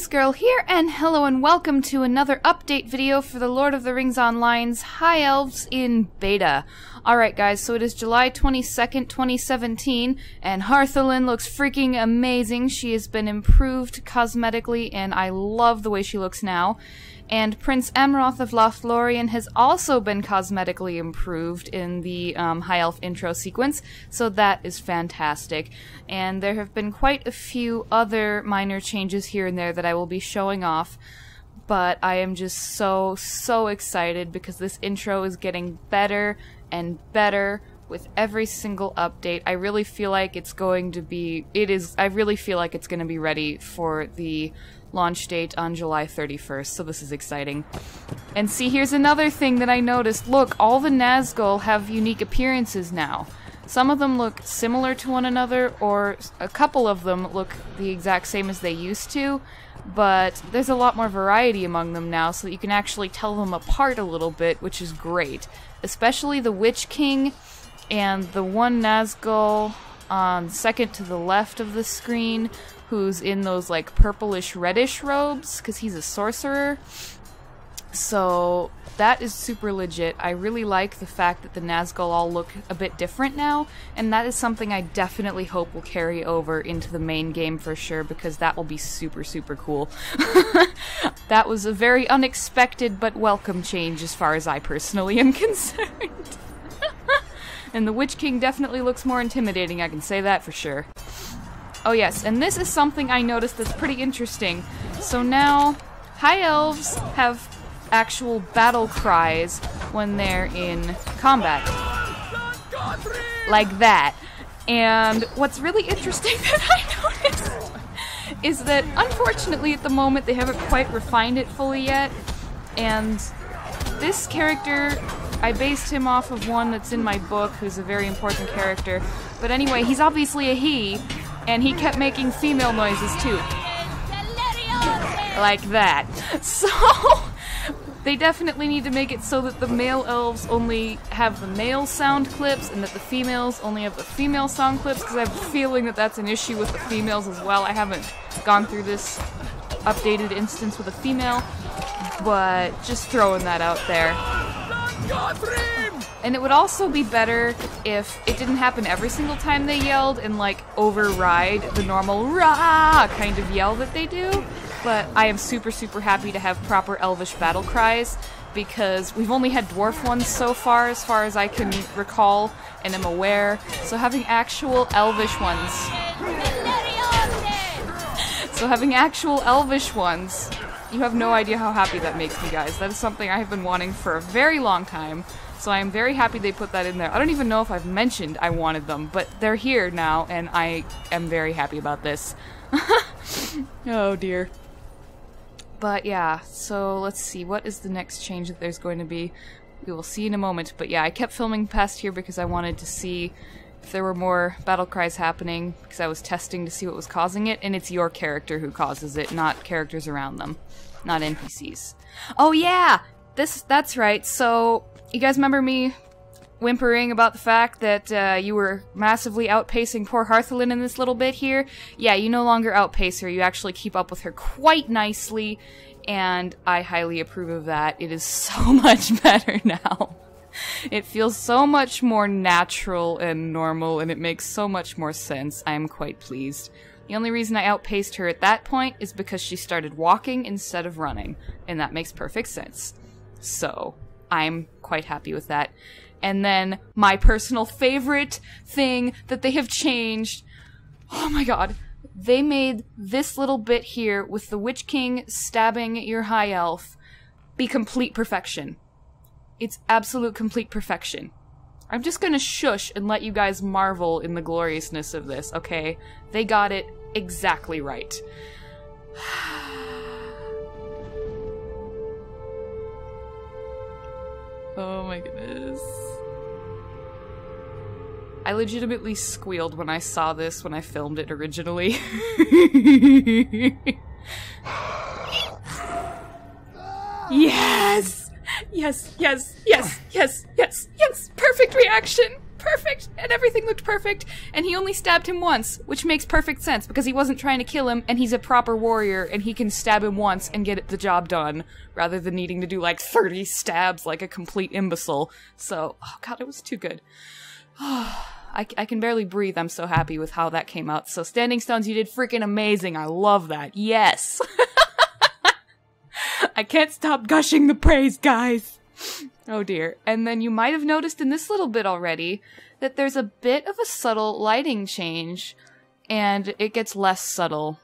Girl here, and hello and welcome to another update video for the Lord of the Rings Online's High Elves in Beta. Alright guys, so it is July 22nd, 2017, and Harthelin looks freaking amazing. She has been improved cosmetically, and I love the way she looks now. And Prince Amroth of Lothlorien has also been cosmetically improved in the High Elf intro sequence, so that is fantastic. And there have been quite a few other minor changes here and there that I will be showing off, but I am just so excited because this intro is getting better and better with every single update. I really feel like it's going to be, I really feel like it's going to be ready for the launch date on July 31st, so this is exciting. And see, here's another thing that I noticed. Look, all the Nazgul have unique appearances now. Some of them look similar to one another, or a couple of them look the exact same as they used to, but there's a lot more variety among them now, so that you can actually tell them apart a little bit, which is great. Especially the Witch King and the one Nazgul on second to the left of the screen, who's in those like purplish reddish robes, because he's a sorcerer. So that is super legit. I really like the fact that the Nazgul all look a bit different now, and that is something I definitely hope will carry over into the main game for sure, because that will be super cool. That was a very unexpected but welcome change as far as I personally am concerned. And the Witch King definitely looks more intimidating, I can say that for sure. Oh yes, and this is something I noticed that's pretty interesting. So now, High Elves have actual battle cries when they're in combat. Like that. And what's really interesting that I noticed is that, unfortunately, at the moment, they haven't quite refined it fully yet. And this character, I based him off of one that's in my book, who's a very important character. But anyway, he's obviously a he, and he kept making female noises too. Like that. So, they definitely need to make it so that the male elves only have the male sound clips, and that the females only have the female sound clips, because I have a feeling that that's an issue with the females as well. I haven't gone through this updated instance with a female, but just throwing that out there. And it would also be better if it didn't happen every single time they yelled and like override the normal rah kind of yell that they do. But I am super happy to have proper elvish battle cries, because we've only had dwarf ones so far as I can recall and am aware. So having actual elvish ones. You have no idea how happy that makes me, guys. That is something I have been wanting for a very long time, so I am very happy they put that in there. I don't even know if I've mentioned I wanted them, but they're here now, and I am very happy about this. Oh dear. But yeah, so let's see, what is the next change that there's going to be? We will see in a moment, but yeah, I kept filming past here because I wanted to see if there were more battle cries happening, because I was testing to see what was causing it, and it's your character who causes it, not characters around them. Not NPCs. Oh yeah! That's right, so you guys remember me whimpering about the fact that you were massively outpacing poor Harthelin in this little bit here? Yeah, you no longer outpace her, you actually keep up with her quite nicely, and I highly approve of that. It is so much better now. It feels so much more natural and normal, and it makes so much more sense. I am quite pleased. The only reason I outpaced her at that point is because she started walking instead of running, and that makes perfect sense. So, I'm quite happy with that. And then, my personal favorite thing that they have changed, oh my god, they made this little bit here with the Witch King stabbing your High Elf be complete perfection. It's absolute complete perfection. I'm just gonna shush and let you guys marvel in the gloriousness of this, okay? They got it exactly right. Oh my goodness. I legitimately squealed when I saw this when I filmed it originally. Yes! Yes! Perfect reaction! perfect, and everything looked perfect, and he only stabbed him once, which makes perfect sense, because he wasn't trying to kill him, and he's a proper warrior, and he can stab him once and get the job done, rather than needing to do like 30 stabs like a complete imbecile. So, oh god, it was too good. I can barely breathe, I'm so happy with how that came out. So Standing Stones, you did freaking amazing, I love that, yes! I can't stop gushing the praise, guys! Oh dear. And then you might have noticed in this little bit already that there's a bit of a subtle lighting change, and it gets less subtle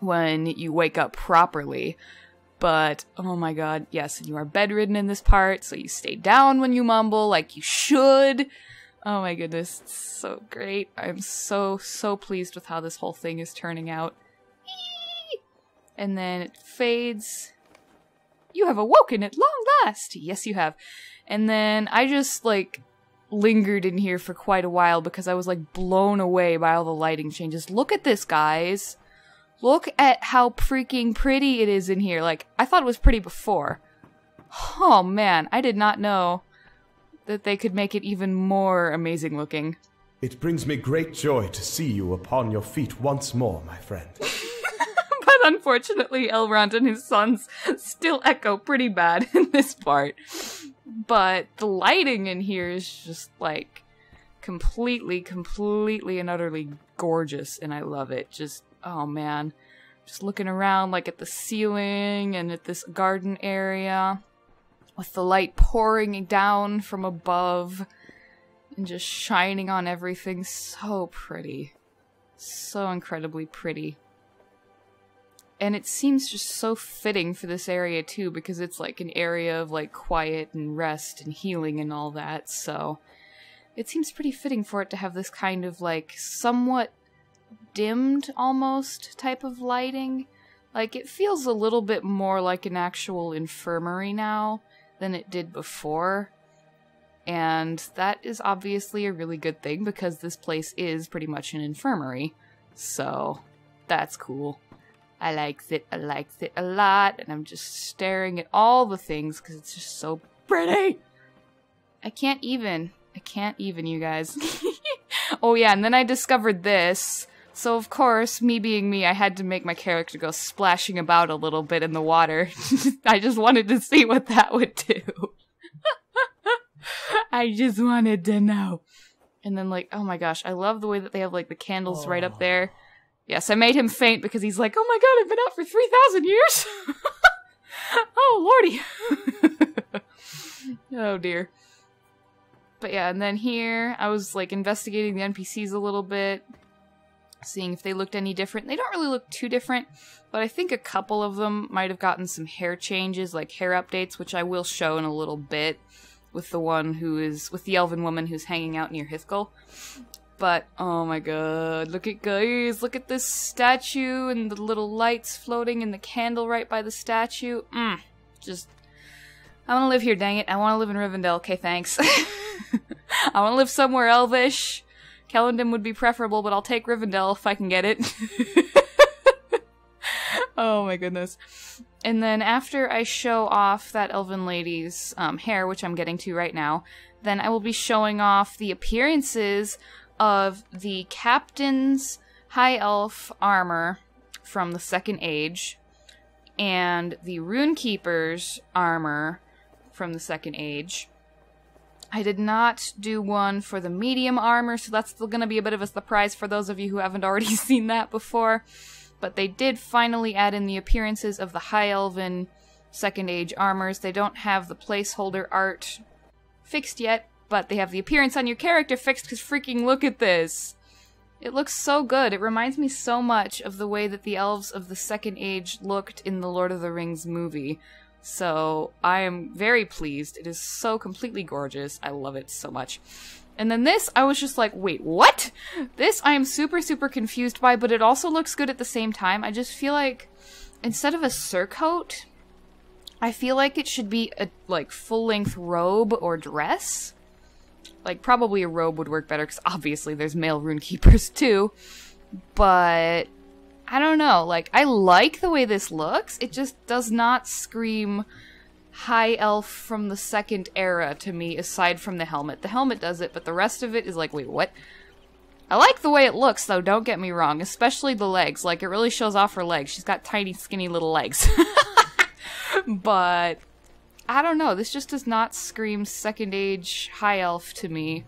when you wake up properly. But, oh my god, yes, and you are bedridden in this part, so you stay down when you mumble, like you should. Oh my goodness, it's so great. I'm so pleased with how this whole thing is turning out. And then it fades. You have awoken at long last! Yes, you have. And then I just, like, lingered in here for quite a while because I was, like, blown away by all the lighting changes. Look at this, guys. Look at how freaking pretty it is in here. Like, I thought it was pretty before. Oh, man. I did not know that they could make it even more amazing looking. It brings me great joy to see you upon your feet once more, my friend. But unfortunately, Elrond and his sons still echo pretty bad in this part. But the lighting in here is just, like, completely and utterly gorgeous, and I love it. Just, oh man. Just looking around, like, at the ceiling and at this garden area, with the light pouring down from above and just shining on everything. So pretty. So incredibly pretty. And it seems just so fitting for this area too, because it's like an area of like quiet and rest and healing and all that, so it seems pretty fitting for it to have this kind of like somewhat dimmed almost type of lighting. Like it feels a little bit more like an actual infirmary now than it did before. And that is obviously a really good thing because this place is pretty much an infirmary. So that's cool. I liked it a lot, and I'm just staring at all the things because it's just so pretty. I can't even, you guys. Oh yeah, and then I discovered this. So of course, me being me, I had to make my character go splashing about a little bit in the water. I just wanted to see what that would do. I just wanted to know. And then like, oh my gosh, I love the way that they have like the candles right up there. Yes, I made him faint because he's like, oh my god, I've been out for 3,000 years! Oh, lordy! Oh dear. But yeah, and then here, I was like investigating the NPCs a little bit, seeing if they looked any different. They don't really look too different, but I think a couple of them might have gotten some hair changes, like hair updates, which I will show in a little bit, with the one who is, with the elven woman who's hanging out near Hithgol. But, oh my god, look at guys, look at this statue and the little lights floating and the candle right by the statue. Just, I want to live here, dang it. I want to live in Rivendell, okay, thanks. I want to live somewhere elvish. Kellendon would be preferable, but I'll take Rivendell if I can get it. Oh my goodness. And then after I show off that elven lady's hair, which I'm getting to right now, then I will be showing off the appearances of the captain's high elf armor from the Second Age and the Runekeeper's armor from the Second Age. I did not do one for the medium armor, so that's still going to be a bit of a surprise for those of you who haven't already seen that before. But they did finally add in the appearances of the High Elven Second Age armors. They don't have the placeholder art fixed yet, but they have the appearance on your character fixed because freaking look at this. It looks so good. It reminds me so much of the way that the elves of the Second Age looked in the Lord of the Rings movie. So I am very pleased. It is so completely gorgeous. I love it so much. And then this, I was just like, wait, what? This I am super confused by, but it also looks good at the same time. I just feel like instead of a surcoat, I feel like it should be a like full-length robe or dress. Like, probably a robe would work better, because obviously there's male runekeepers too. But, I don't know, like, I like the way this looks, it just does not scream high elf from the second era to me, aside from the helmet. The helmet does it, but the rest of it is like, wait, what? I like the way it looks, though, don't get me wrong, especially the legs. Like, it really shows off her legs. She's got tiny, skinny little legs. But I don't know, this just does not scream second age high elf to me.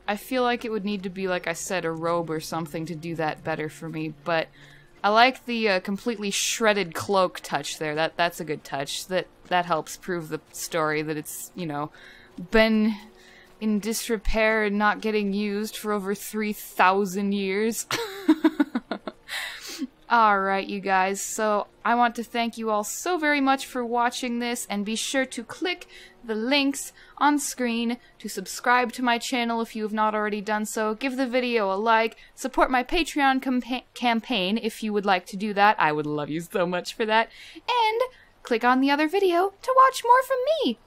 I feel like it would need to be, like I said, a robe or something to do that better for me, but I like the completely shredded cloak touch there. That's a good touch. That helps prove the story that it's, you know, been in disrepair and not getting used for over 3,000 years. Alright, you guys, so I want to thank you all so very much for watching this, and be sure to click the links on screen to subscribe to my channel if you have not already done so. Give the video a like, support my Patreon campaign if you would like to do that. I would love you so much for that. And click on the other video to watch more from me.